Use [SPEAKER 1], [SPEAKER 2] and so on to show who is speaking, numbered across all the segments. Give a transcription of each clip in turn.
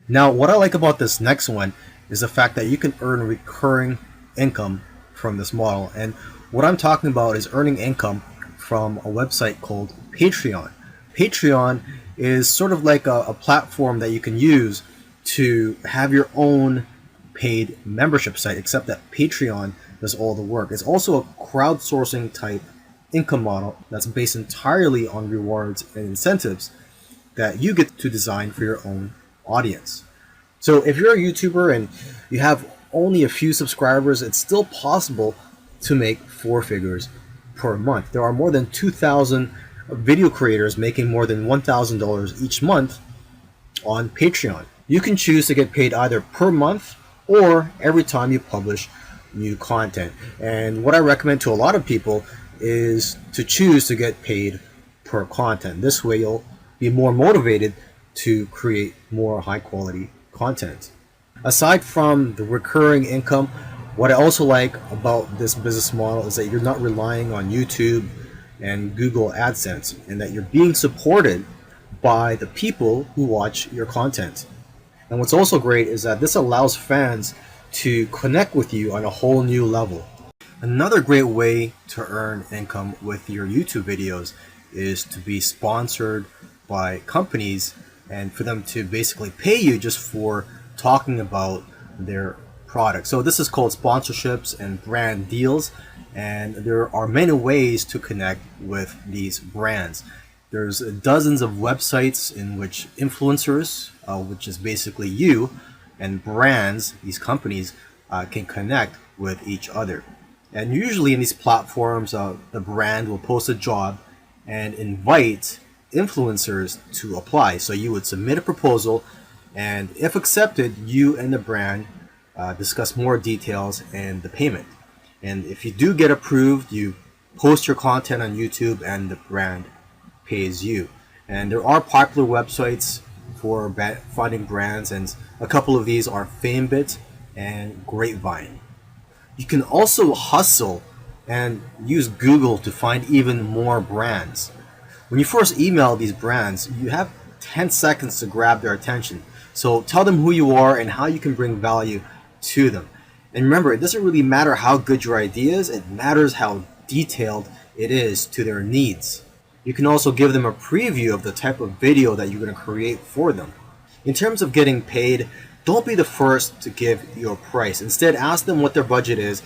[SPEAKER 1] Now, what I like about this next one is the fact that you can earn recurring income from this model. And what I'm talking about is earning income from a website called Patreon. Patreon is sort of like a platform that you can use to have your own paid membership site, except that Patreon does all the work. It's also a crowdsourcing type income model that's based entirely on rewards and incentives that you get to design for your own audience. So if you're a YouTuber and you have only a few subscribers, it's still possible to make four figures per month. There are more than 2,000 video creators making more than $1,000 each month on Patreon. You can choose to get paid either per month or every time you publish new content. And what I recommend to a lot of people is to choose to get paid per content. This way you'll be more motivated to create more high quality content. Aside from the recurring income, what I also like about this business model is that you're not relying on YouTube and Google AdSense, and that you're being supported by the people who watch your content. And what's also great is that this allows fans to connect with you on a whole new level. Another great way to earn income with your YouTube videos is to be sponsored by companies and for them to basically pay you just for talking about their product. So this is called sponsorships and brand deals, and there are many ways to connect with these brands. There's dozens of websites in which influencers, which is basically you, and brands, these companies, can connect with each other. And usually in these platforms, the brand will post a job and invite influencers to apply. So you would submit a proposal, and if accepted, you and the brand discuss more details and the payment. And if you do get approved, you post your content on YouTube and the brand pays you. And there are popular websites for finding brands, and a couple of these are FameBit and Grapevine. You can also hustle and use Google to find even more brands. When you first email these brands, you have 10 seconds to grab their attention. So tell them who you are and how you can bring value to them. And remember, it doesn't really matter how good your idea is, it matters how detailed it is to their needs. You can also give them a preview of the type of video that you're going to create for them. In terms of getting paid, don't be the first to give your price. Instead, ask them what their budget is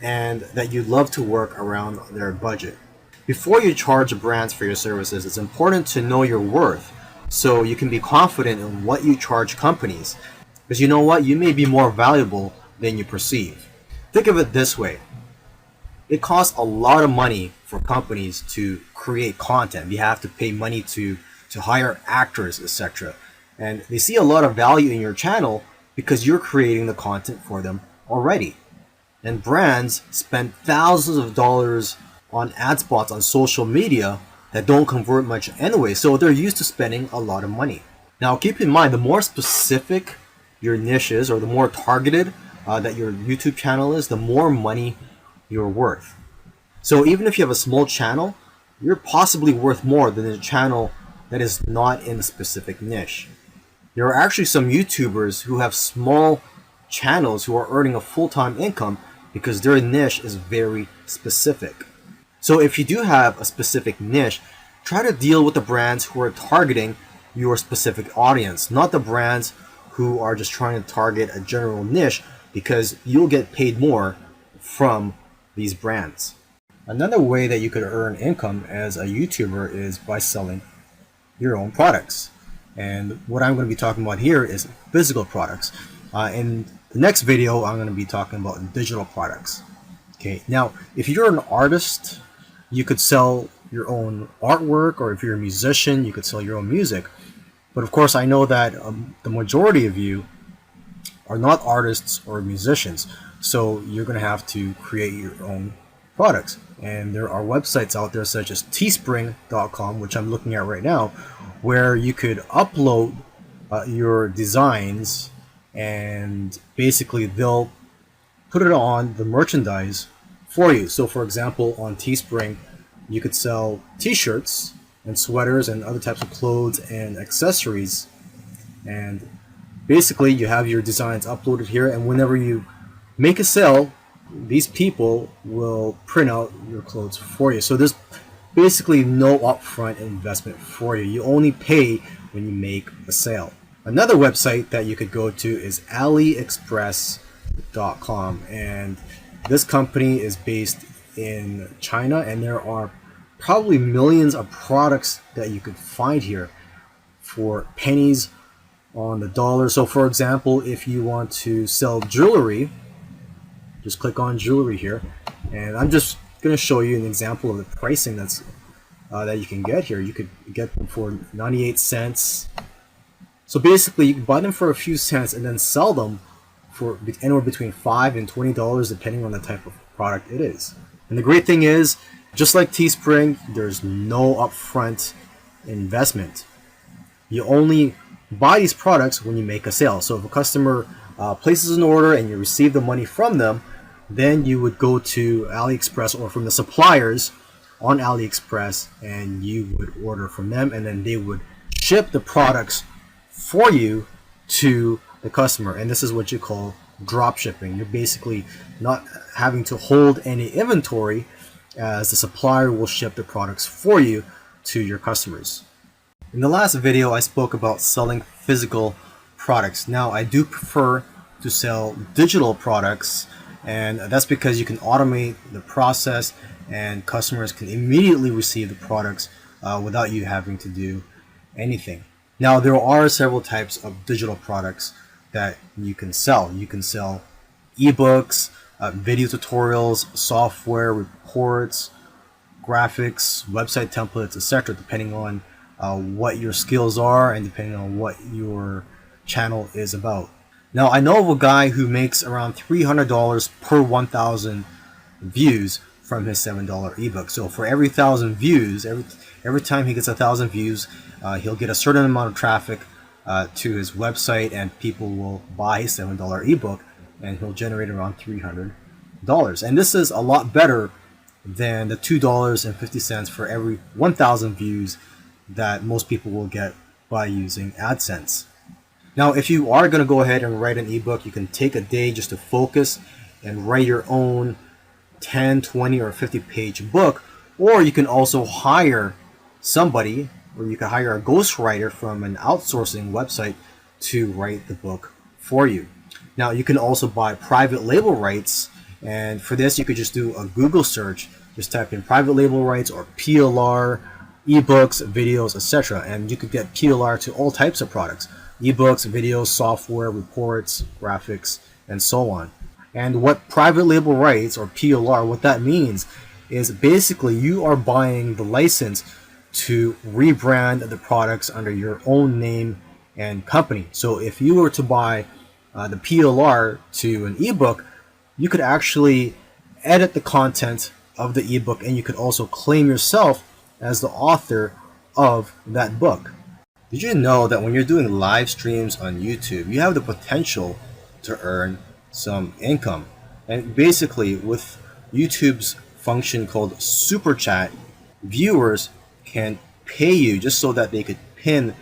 [SPEAKER 1] and that you'd love to work around their budget. Before you charge brands for your services, it's important to know your worth so you can be confident in what you charge companies. Because you know what? You may be more valuable than you perceive. Think of it this way. It costs a lot of money for companies to create content. You have to pay money to hire actors, etc. And they see a lot of value in your channel because you're creating the content for them already. And brands spend thousands of dollars on ad spots on social media that don't convert much anyway, so they're used to spending a lot of money. Now keep in mind, the more specific your niche is, or the more targeted that your YouTube channel is, the more money you're worth. So even if you have a small channel, you're possibly worth more than a channel that is not in a specific niche. There are actually some YouTubers who have small channels who are earning a full-time income because their niche is very specific. So if you do have a specific niche, try to deal with the brands who are targeting your specific audience, not the brands who are just trying to target a general niche, because you'll get paid more from these brands. Another way that you could earn income as a YouTuber is by selling your own products. And what I'm going to be talking about here is physical products. In the next video, I'm going to be talking about digital products. Okay, now if you're an artist, you could sell your own artwork, or if you're a musician, you could sell your own music. But of course, I know that the majority of you are not artists or musicians, so you're going to have to create your own products. And there are websites out there such as teespring.com, which I'm looking at right now, where you could upload your designs, and basically they'll put it on the merchandise for you. So for example, on Teespring, you could sell t-shirts and sweaters and other types of clothes and accessories, and Basically, you have your designs uploaded here, and whenever you make a sale, these people will print out your clothes for you. So there's basically no upfront investment for you. You only pay when you make a sale. Another website that you could go to is AliExpress.com, and this company is based in China, and there are probably millions of products that you could find here for pennies on the dollar. So for example, if you want to sell jewelry, just click on jewelry here, and I'm just going to show you an example of the pricing that you can get here. You could get them for 98 cents. So basically, you can buy them for a few cents and then sell them for anywhere between $5 and $20 depending on the type of product it is. And the great thing is, just like Teespring, there's no upfront investment. You only buy these products when you make a sale. So if a customer places an order and you receive the money from them, then you would go to AliExpress or from the suppliers on AliExpress, and you would order from them, and then they would ship the products for you to the customer. And this is what you call drop shipping. You're basically not having to hold any inventory, as the supplier will ship the products for you to your customers. In the last video, I spoke about selling physical products. Now, I do prefer to sell digital products, and that's because you can automate the process and customers can immediately receive the products without you having to do anything. Now, there are several types of digital products that you can sell. You can sell ebooks, video tutorials, software, reports, graphics, website templates, etc., depending on what your skills are and depending on what your channel is about. Now, I know of a guy who makes around $300 per 1,000 views from his $7 ebook. So for every 1,000 views, every time he gets 1,000 views, he'll get a certain amount of traffic to his website, and people will buy his $7 ebook, and he'll generate around $300. And this is a lot better than the $2.50 for every 1,000 views that most people will get by using AdSense. Now, if you are going to go ahead and write an ebook, you can take a day just to focus and write your own 10, 20, or 50-page book, or you can also hire somebody, or you can hire a ghostwriter from an outsourcing website to write the book for you. Now, you can also buy private label rights, and for this you could just do a Google search. Just type in private label rights or PLR, ebooks, videos, etc., and you could get PLR to all types of products: ebooks, videos, software, reports, graphics, and so on. And what private label rights, or PLR, what that means is basically you are buying the license to rebrand the products under your own name and company. So if you were to buy the PLR to an ebook, you could actually edit the content of the ebook, and you could also claim yourself as the author of that book. Did you know that when you're doing live streams on YouTube, you have the potential to earn some income? And basically, with YouTube's function called Super Chat, viewers can pay you just so that they could pin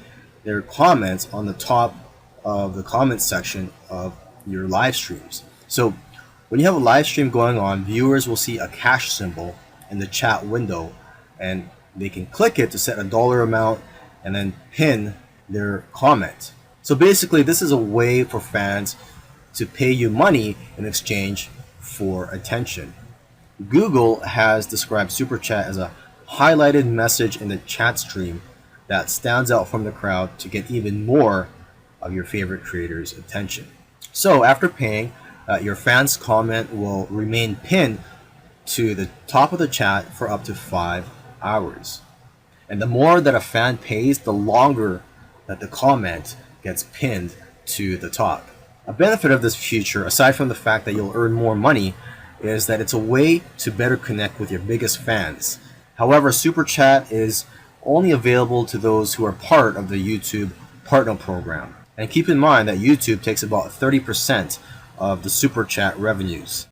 [SPEAKER 1] their comments on the top of the comment section of your live streams. So when you have a live stream going on, viewers will see a cash symbol in the chat window, and they can click it to set a dollar amount and then pin their comment. So basically, this is a way for fans to pay you money in exchange for attention. Google has described Super Chat as a highlighted message in the chat stream that stands out from the crowd to get even more of your favorite creators' attention. So after paying, your fans' comment will remain pinned to the top of the chat for up to 5 hours. And the more that a fan pays, the longer that the comment gets pinned to the top. A benefit of this feature, aside from the fact that you'll earn more money, is that it's a way to better connect with your biggest fans. However, Super Chat is only available to those who are part of the YouTube Partner Program. And keep in mind that YouTube takes about 30% of the Super Chat revenues.